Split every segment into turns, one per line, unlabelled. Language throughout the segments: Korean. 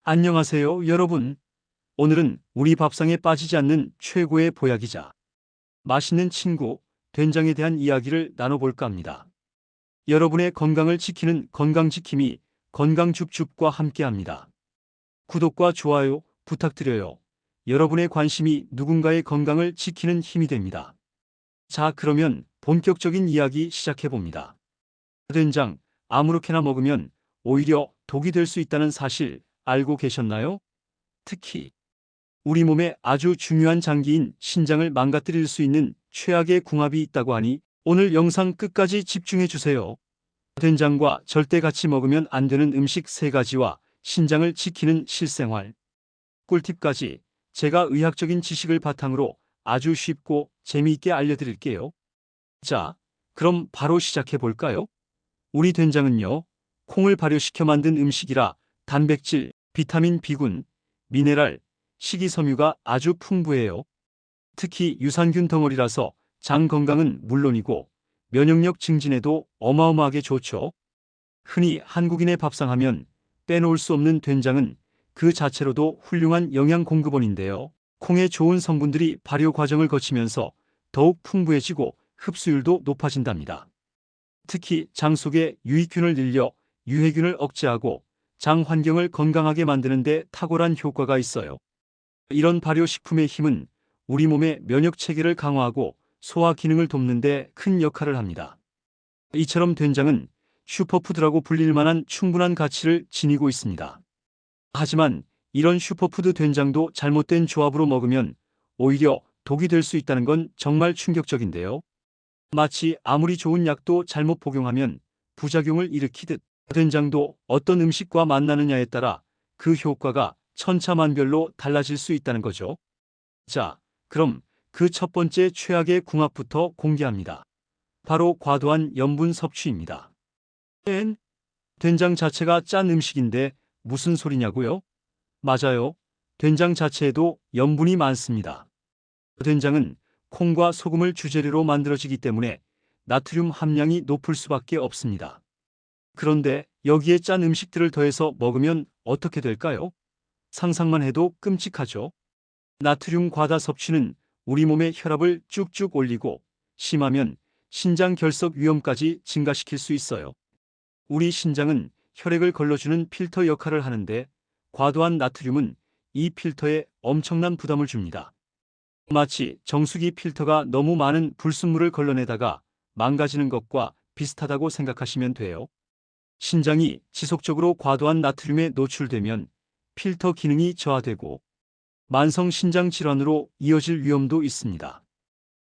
안녕하세요, 여러분. 오늘은 우리 밥상에 빠지지 않는 최고의 보약이자 맛있는 친구, 된장에 대한 이야기를 나눠볼까 합니다. 여러분의 건강을 지키는 건강지킴이 건강줍줍과 함께합니다. 구독과 좋아요 부탁드려요. 여러분의 관심이 누군가의 건강을 지키는 힘이 됩니다. 자, 그러면 본격적인 이야기 시작해봅니다. 된장, 아무렇게나 먹으면 오히려 독이 될 수 있다는 사실 알고 계셨나요? 특히 우리 몸에 아주 중요한 장기인 신장을 망가뜨릴 수 있는 최악의 궁합이 있다고 하니 오늘 영상 끝까지 집중해 주세요. 된장과 절대 같이 먹으면 안 되는 음식 3가지와 신장을 지키는 실생활 꿀팁까지 제가 의학적인 지식을 바탕으로 아주 쉽고 재미있게 알려드릴게요. 자, 그럼 바로 시작해 볼까요? 우리 된장은요, 콩을 발효시켜 만든 음식이라 단백질, 비타민 B군, 미네랄, 식이섬유가 아주 풍부해요. 특히 유산균 덩어리라서 장 건강은 물론이고 면역력 증진에도 어마어마하게 좋죠. 흔히 한국인의 밥상하면 빼놓을 수 없는 된장은 그 자체로도 훌륭한 영양 공급원인데요. 콩의 좋은 성분들이 발효 과정을 거치면서 더욱 풍부해지고 흡수율도 높아진답니다. 특히 장 속의 유익균을 늘려 유해균을 억제하고 장 환경을 건강하게 만드는 데 탁월한 효과가 있어요. 이런 발효식품의 힘은 우리 몸의 면역 체계를 강화하고 소화 기능을 돕는 데 큰 역할을 합니다. 이처럼 된장은 슈퍼푸드라고 불릴 만한 충분한 가치를 지니고 있습니다. 하지만 이런 슈퍼푸드 된장도 잘못된 조합으로 먹으면 오히려 독이 될 수 있다는 건 정말 충격적인데요. 마치 아무리 좋은 약도 잘못 복용하면 부작용을 일으키듯 된장도 어떤 음식과 만나느냐에 따라 그 효과가 천차만별로 달라질 수 있다는 거죠. 자, 그럼 그 첫 번째 최악의 궁합부터 공개합니다. 바로 과도한 염분 섭취입니다. 된장 자체가 짠 음식인데 무슨 소리냐고요? 맞아요. 된장 자체에도 염분이 많습니다. 된장은 콩과 소금을 주재료로 만들어지기 때문에 나트륨 함량이 높을 수밖에 없습니다. 그런데 여기에 짠 음식들을 더해서 먹으면 어떻게 될까요? 상상만 해도 끔찍하죠. 나트륨 과다 섭취는 우리 몸의 혈압을 쭉쭉 올리고 심하면 신장 결석 위험까지 증가시킬 수 있어요. 우리 신장은 혈액을 걸러주는 필터 역할을 하는데 과도한 나트륨은 이 필터에 엄청난 부담을 줍니다. 마치 정수기 필터가 너무 많은 불순물을 걸러내다가 망가지는 것과 비슷하다고 생각하시면 돼요. 신장이 지속적으로 과도한 나트륨에 노출되면 필터 기능이 저하되고 만성 신장 질환으로 이어질 위험도 있습니다.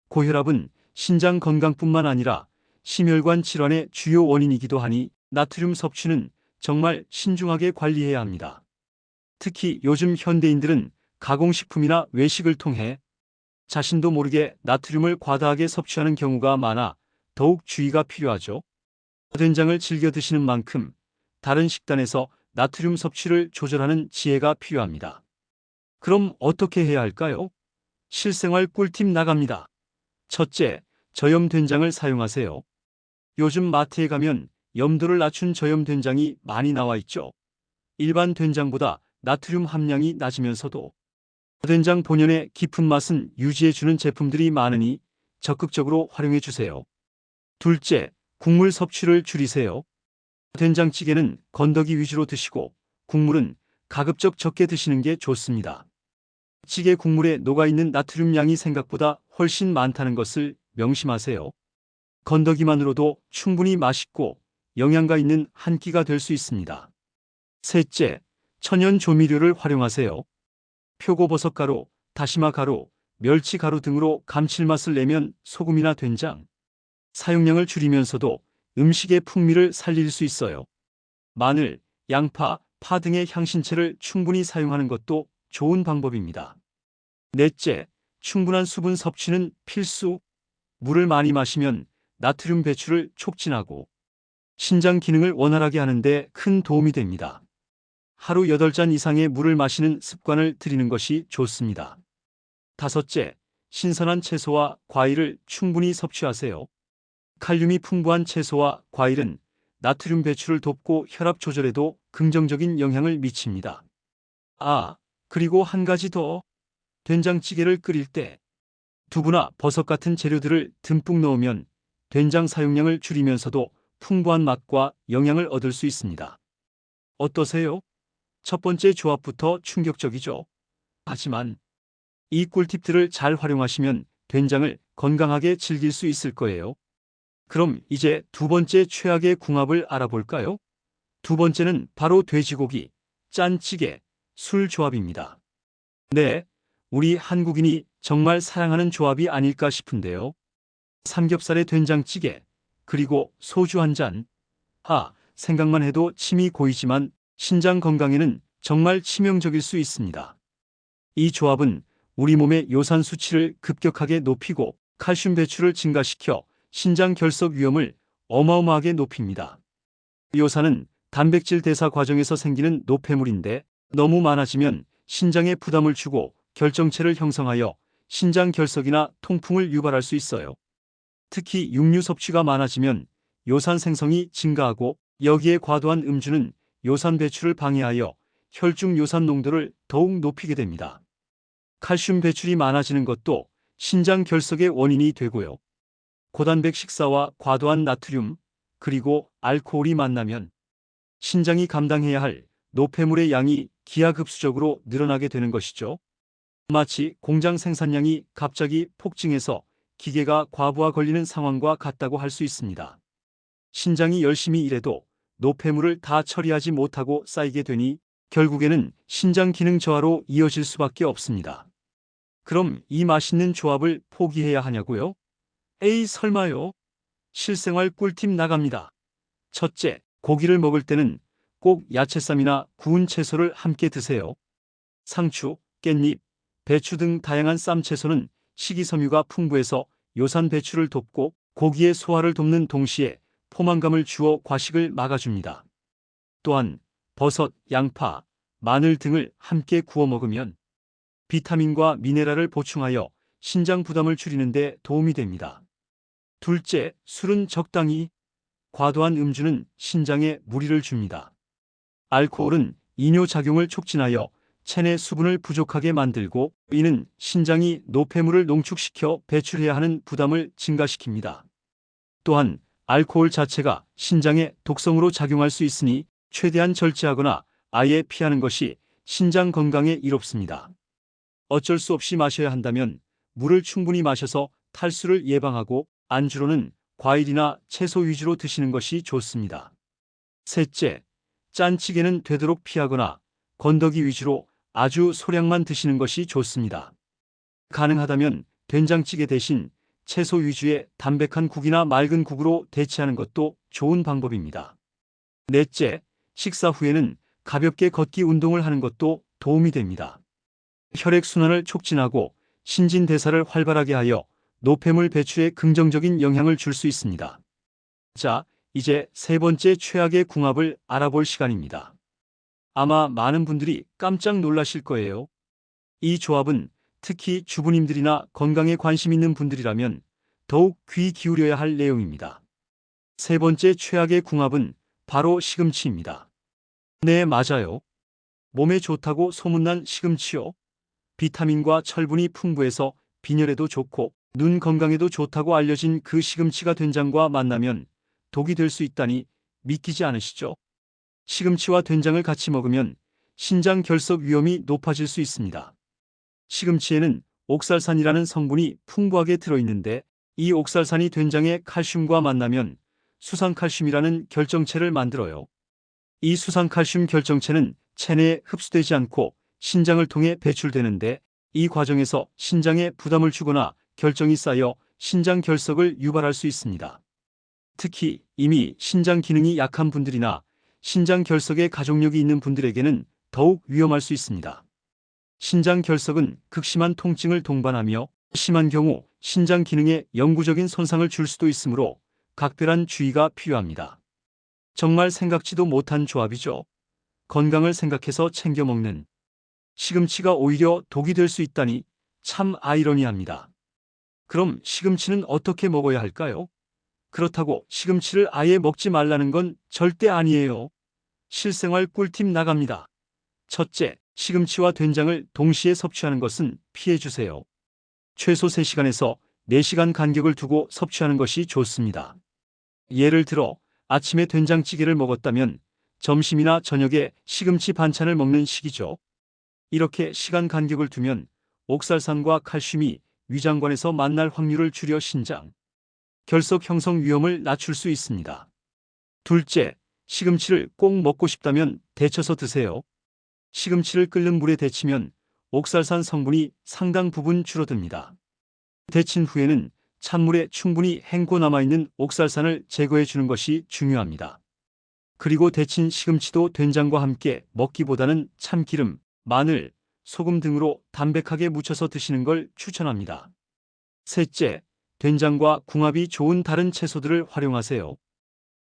고혈압은 신장 건강뿐만 아니라 심혈관 질환의 주요 원인이기도 하니 나트륨 섭취는 정말 신중하게 관리해야 합니다. 특히 요즘 현대인들은 가공식품이나 외식을 통해 자신도 모르게 나트륨을 과다하게 섭취하는 경우가 많아 더욱 주의가 필요하죠. 된장을 즐겨 드시는 만큼 다른 식단에서 나트륨 섭취를 조절하는 지혜가 필요합니다. 그럼 어떻게 해야 할까요? 실생활 꿀팁 나갑니다. 첫째, 저염 된장을 사용하세요. 요즘 마트에 가면 염도를 낮춘 저염 된장이 많이 나와 있죠. 일반 된장보다 나트륨 함량이 낮으면서도 된장 본연의 깊은 맛은 유지해주는 제품들이 많으니 적극적으로 활용해 주세요. 둘째, 국물 섭취를 줄이세요. 된장찌개는 건더기 위주로 드시고 국물은 가급적 적게 드시는 게 좋습니다. 찌개 국물에 녹아있는 나트륨 양이 생각보다 훨씬 많다는 것을 명심하세요. 건더기만으로도 충분히 맛있고 영양가 있는 한 끼가 될 수 있습니다. 셋째, 천연 조미료를 활용하세요. 표고버섯가루, 다시마가루, 멸치가루 등으로 감칠맛을 내면 소금이나 된장, 사용량을 줄이면서도 음식의 풍미를 살릴 수 있어요. 마늘, 양파, 파 등의 향신채를 충분히 사용하는 것도 좋은 방법입니다. 넷째, 충분한 수분 섭취는 필수. 물을 많이 마시면 나트륨 배출을 촉진하고 신장 기능을 원활하게 하는 데 큰 도움이 됩니다. 하루 8잔 이상의 물을 마시는 습관을 들이는 것이 좋습니다. 다섯째, 신선한 채소와 과일을 충분히 섭취하세요. 칼륨이 풍부한 채소와 과일은 나트륨 배출을 돕고 혈압 조절에도 긍정적인 영향을 미칩니다. 아, 그리고 한 가지 더. 된장찌개를 끓일 때 두부나 버섯 같은 재료들을 듬뿍 넣으면 된장 사용량을 줄이면서도 풍부한 맛과 영양을 얻을 수 있습니다. 어떠세요? 첫 번째 조합부터 충격적이죠. 하지만 이 꿀팁들을 잘 활용하시면 된장을 건강하게 즐길 수 있을 거예요. 그럼 이제 두 번째 최악의 궁합을 알아볼까요? 두 번째는 바로 돼지고기, 짠찌개, 술 조합입니다. 네, 우리 한국인이 정말 사랑하는 조합이 아닐까 싶은데요. 삼겹살에 된장찌개, 그리고 소주 한 잔. 생각만 해도 침이 고이지만 신장 건강에는 정말 치명적일 수 있습니다. 이 조합은 우리 몸의 요산 수치를 급격하게 높이고 칼슘 배출을 증가시켜 신장 결석 위험을 어마어마하게 높입니다. 요산은 단백질 대사 과정에서 생기는 노폐물인데 너무 많아지면 신장에 부담을 주고 결정체를 형성하여 신장 결석이나 통풍을 유발할 수 있어요. 특히 육류 섭취가 많아지면 요산 생성이 증가하고 여기에 과도한 음주는 요산 배출을 방해하여 혈중 요산 농도를 더욱 높이게 됩니다. 칼슘 배출이 많아지는 것도 신장 결석의 원인이 되고요. 고단백 식사와 과도한 나트륨, 그리고 알코올이 만나면 신장이 감당해야 할 노폐물의 양이 기하급수적으로 늘어나게 되는 것이죠. 마치 공장 생산량이 갑자기 폭증해서 기계가 과부하 걸리는 상황과 같다고 할 수 있습니다. 신장이 열심히 일해도 노폐물을 다 처리하지 못하고 쌓이게 되니 결국에는 신장 기능 저하로 이어질 수밖에 없습니다. 그럼 이 맛있는 조합을 포기해야 하냐고요? 에이, 설마요. 실생활 꿀팁 나갑니다. 첫째, 고기를 먹을 때는 꼭 야채쌈이나 구운 채소를 함께 드세요. 상추, 깻잎, 배추 등 다양한 쌈 채소는 식이섬유가 풍부해서 요산 배출을 돕고 고기의 소화를 돕는 동시에 포만감을 주어 과식을 막아줍니다. 또한 버섯, 양파, 마늘 등을 함께 구워 먹으면 비타민과 미네랄을 보충하여 신장 부담을 줄이는 데 도움이 됩니다. 둘째, 술은 적당히. 과도한 음주는 신장에 무리를 줍니다. 알코올은 이뇨작용을 촉진하여 체내 수분을 부족하게 만들고 이는 신장이 노폐물을 농축시켜 배출해야 하는 부담을 증가시킵니다. 또한 알코올 자체가 신장에 독성으로 작용할 수 있으니 최대한 절제하거나 아예 피하는 것이 신장 건강에 이롭습니다. 어쩔 수 없이 마셔야 한다면 물을 충분히 마셔서 탈수를 예방하고 안주로는 과일이나 채소 위주로 드시는 것이 좋습니다. 셋째, 짠찌개는 되도록 피하거나 건더기 위주로 아주 소량만 드시는 것이 좋습니다. 가능하다면 된장찌개 대신 채소 위주의 담백한 국이나 맑은 국으로 대체하는 것도 좋은 방법입니다. 넷째, 식사 후에는 가볍게 걷기 운동을 하는 것도 도움이 됩니다. 혈액순환을 촉진하고 신진대사를 활발하게 하여 노폐물 배출에 긍정적인 영향을 줄 수 있습니다. 자, 이제 세 번째 최악의 궁합을 알아볼 시간입니다. 아마 많은 분들이 깜짝 놀라실 거예요. 이 조합은 특히 주부님들이나 건강에 관심 있는 분들이라면 더욱 귀 기울여야 할 내용입니다. 세 번째 최악의 궁합은 바로 시금치입니다. 네, 맞아요. 몸에 좋다고 소문난 시금치요. 비타민과 철분이 풍부해서 빈혈에도 좋고 눈 건강에도 좋다고 알려진 그 시금치가 된장과 만나면 독이 될 수 있다니 믿기지 않으시죠? 시금치와 된장을 같이 먹으면 신장 결석 위험이 높아질 수 있습니다. 시금치에는 옥살산이라는 성분이 풍부하게 들어있는데 이 옥살산이 된장의 칼슘과 만나면 수산칼슘이라는 결정체를 만들어요. 이 수산칼슘 결정체는 체내에 흡수되지 않고 신장을 통해 배출되는데 이 과정에서 신장에 부담을 주거나 결정이 쌓여 신장 결석을 유발할 수 있습니다. 특히 이미 신장 기능이 약한 분들이나 신장 결석에 가족력이 있는 분들에게는 더욱 위험할 수 있습니다. 신장 결석은 극심한 통증을 동반하며 심한 경우 신장 기능에 영구적인 손상을 줄 수도 있으므로 각별한 주의가 필요합니다. 정말 생각지도 못한 조합이죠. 건강을 생각해서 챙겨 먹는 시금치가 오히려 독이 될 수 있다니 참 아이러니합니다. 그럼 시금치는 어떻게 먹어야 할까요? 그렇다고 시금치를 아예 먹지 말라는 건 절대 아니에요. 실생활 꿀팁 나갑니다. 첫째, 시금치와 된장을 동시에 섭취하는 것은 피해 주세요. 최소 3시간에서 4시간 간격을 두고 섭취하는 것이 좋습니다. 예를 들어 아침에 된장찌개를 먹었다면 점심이나 저녁에 시금치 반찬을 먹는 식이죠. 이렇게 시간 간격을 두면 옥살산과 칼슘이 위장관에서 만날 확률을 줄여 신장, 결석 형성 위험을 낮출 수 있습니다. 둘째, 시금치를 꼭 먹고 싶다면 데쳐서 드세요. 시금치를 끓는 물에 데치면 옥살산 성분이 상당 부분 줄어듭니다. 데친 후에는 찬물에 충분히 헹궈 남아있는 옥살산을 제거해 주는 것이 중요합니다. 그리고 데친 시금치도 된장과 함께 먹기보다는 참기름, 마늘, 소금 등으로 담백하게 무쳐서 드시는 걸 추천합니다. 셋째, 된장과 궁합이 좋은 다른 채소들을 활용하세요.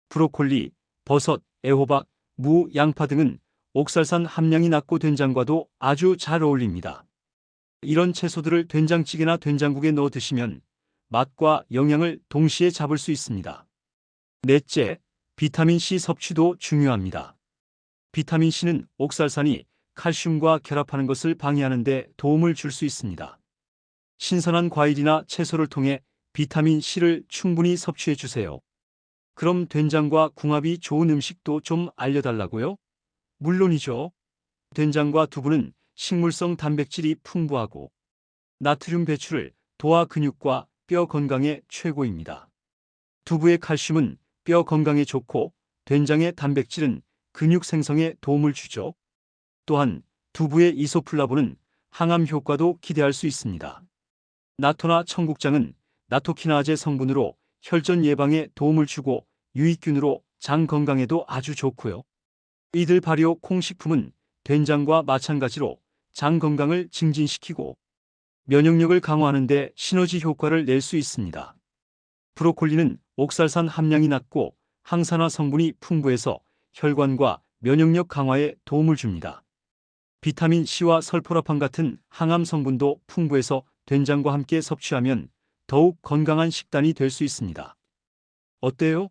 브로콜리, 버섯, 애호박, 무, 양파 등은 옥살산 함량이 낮고 된장과도 아주 잘 어울립니다. 이런 채소들을 된장찌개나 된장국에 넣어 드시면 맛과 영양을 동시에 잡을 수 있습니다. 넷째, 비타민C 섭취도 중요합니다. 비타민C는 옥살산이 칼슘과 결합하는 것을 방해하는 데 도움을 줄 수 있습니다. 신선한 과일이나 채소를 통해 비타민C를 충분히 섭취해 주세요. 그럼 된장과 궁합이 좋은 음식도 좀 알려달라고요? 물론이죠. 된장과 두부는 식물성 단백질이 풍부하고 나트륨 배출을 도와 근육과 뼈 건강에 최고입니다. 두부의 칼슘은 뼈 건강에 좋고 된장의 단백질은 근육 생성에 도움을 주죠. 또한 두부의 이소플라본은 항암 효과도 기대할 수 있습니다. 나토나 청국장은 나토키나제 성분으로 혈전 예방에 도움을 주고 유익균으로 장 건강에도 아주 좋고요. 이들 발효 콩식품은 된장과 마찬가지로 장 건강을 증진시키고 면역력을 강화하는 데 시너지 효과를 낼 수 있습니다. 브로콜리는 옥살산 함량이 낮고 항산화 성분이 풍부해서 혈관과 면역력 강화에 도움을 줍니다. 비타민 C와 설포라판 같은 항암 성분도 풍부해서 된장과 함께 섭취하면 더욱 건강한 식단이 될 수 있습니다. 어때요?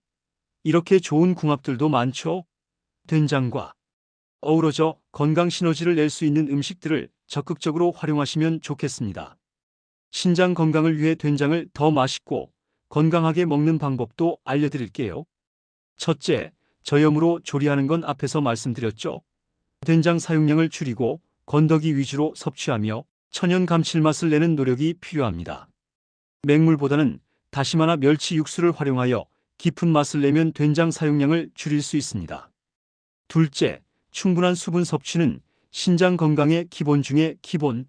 이렇게 좋은 궁합들도 많죠? 된장과 어우러져 건강 시너지를 낼 수 있는 음식들을 적극적으로 활용하시면 좋겠습니다. 신장 건강을 위해 된장을 더 맛있고 건강하게 먹는 방법도 알려드릴게요. 첫째, 저염으로 조리하는 건 앞에서 말씀드렸죠. 된장 사용량을 줄이고 건더기 위주로 섭취하며 천연 감칠맛을 내는 노력이 필요합니다. 맹물보다는 다시마나 멸치 육수를 활용하여 깊은 맛을 내면 된장 사용량을 줄일 수 있습니다. 둘째, 충분한 수분 섭취는 신장 건강의 기본 중의 기본.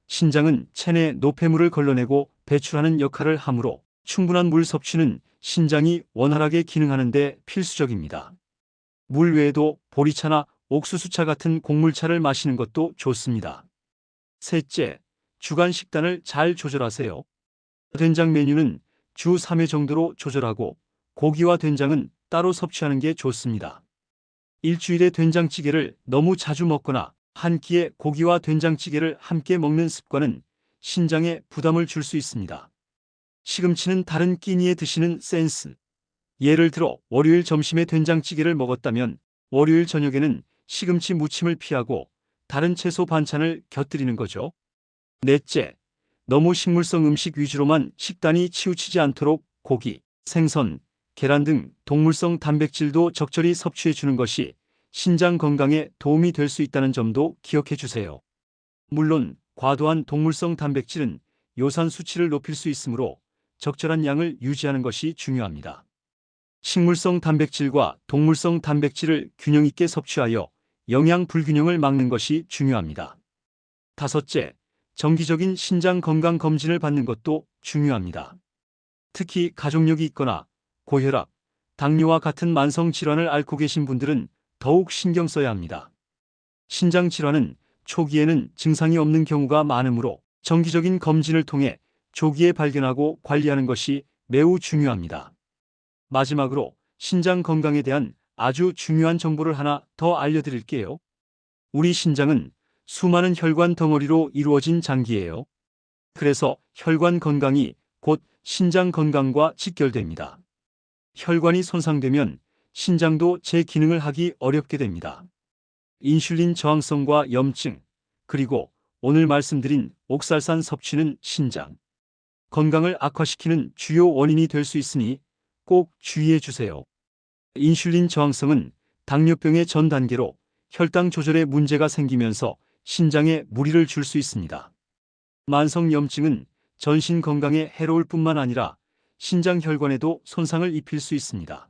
신장은 체내 노폐물을 걸러내고 배출하는 역할을 하므로 충분한 물 섭취는 신장이 원활하게 기능하는 데 필수적입니다. 물 외에도 보리차나 옥수수차 같은 곡물차를 마시는 것도 좋습니다. 셋째, 주간 식단을 잘 조절하세요. 된장 메뉴는 주 3회 정도로 조절하고 고기와 된장은 따로 섭취하는 게 좋습니다. 일주일에 된장찌개를 너무 자주 먹거나 한 끼에 고기와 된장찌개를 함께 먹는 습관은 신장에 부담을 줄 수 있습니다. 시금치는 다른 끼니에 드시는 센스. 예를 들어 월요일 점심에 된장찌개를 먹었다면 월요일 저녁에는 시금치 무침을 피하고 다른 채소 반찬을 곁들이는 거죠. 넷째, 너무 식물성 음식 위주로만 식단이 치우치지 않도록 고기, 생선, 계란 등 동물성 단백질도 적절히 섭취해 주는 것이 신장 건강에 도움이 될 수 있다는 점도 기억해 주세요. 물론 과도한 동물성 단백질은 요산 수치를 높일 수 있으므로 적절한 양을 유지하는 것이 중요합니다. 식물성 단백질과 동물성 단백질을 균형 있게 섭취하여 영양 불균형을 막는 것이 중요합니다. 다섯째, 정기적인 신장 건강 검진을 받는 것도 중요합니다. 특히 가족력이 있거나 고혈압, 당뇨와 같은 만성 질환을 앓고 계신 분들은 더욱 신경 써야 합니다. 신장 질환은 초기에는 증상이 없는 경우가 많으므로 정기적인 검진을 통해 조기에 발견하고 관리하는 것이 매우 중요합니다. 마지막으로 신장 건강에 대한 아주 중요한 정보를 하나 더 알려드릴게요. 우리 신장은 수많은 혈관 덩어리로 이루어진 장기예요. 그래서 혈관 건강이 곧 신장 건강과 직결됩니다. 혈관이 손상되면 신장도 제 기능을 하기 어렵게 됩니다. 인슐린 저항성과 염증, 그리고 오늘 말씀드린 옥살산 섭취는 신장 건강을 악화시키는 주요 원인이 될 수 있으니 꼭 주의해 주세요. 인슐린 저항성은 당뇨병의 전 단계로 혈당 조절에 문제가 생기면서 신장에 무리를 줄 수 있습니다. 만성염증은 전신 건강에 해로울 뿐만 아니라 신장 혈관에도 손상을 입힐 수 있습니다.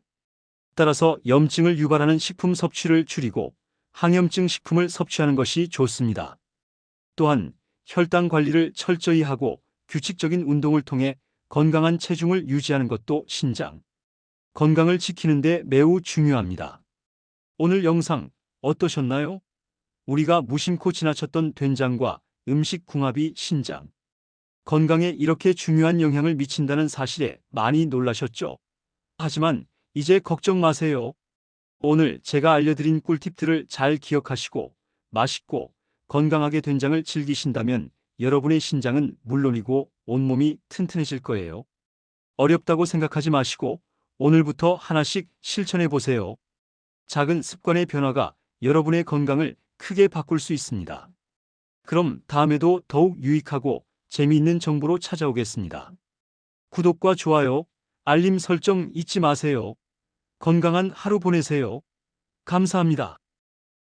따라서 염증을 유발하는 식품 섭취를 줄이고 항염증 식품을 섭취하는 것이 좋습니다. 또한 혈당 관리를 철저히 하고 규칙적인 운동을 통해 건강한 체중을 유지하는 것도 신장 건강을 지키는 데 매우 중요합니다. 오늘 영상 어떠셨나요? 우리가 무심코 지나쳤던 된장과 음식 궁합이 신장 건강에 이렇게 중요한 영향을 미친다는 사실에 많이 놀라셨죠? 하지만 이제 걱정 마세요. 오늘 제가 알려드린 꿀팁들을 잘 기억하시고 맛있고 건강하게 된장을 즐기신다면 여러분의 신장은 물론이고 온몸이 튼튼해질 거예요. 어렵다고 생각하지 마시고 오늘부터 하나씩 실천해 보세요. 작은 습관의 변화가 여러분의 건강을 크게 바꿀 수 있습니다. 그럼 다음에도 더욱 유익하고 재미있는 정보로 찾아오겠습니다. 구독과 좋아요, 알림 설정 잊지 마세요. 건강한 하루 보내세요. 감사합니다.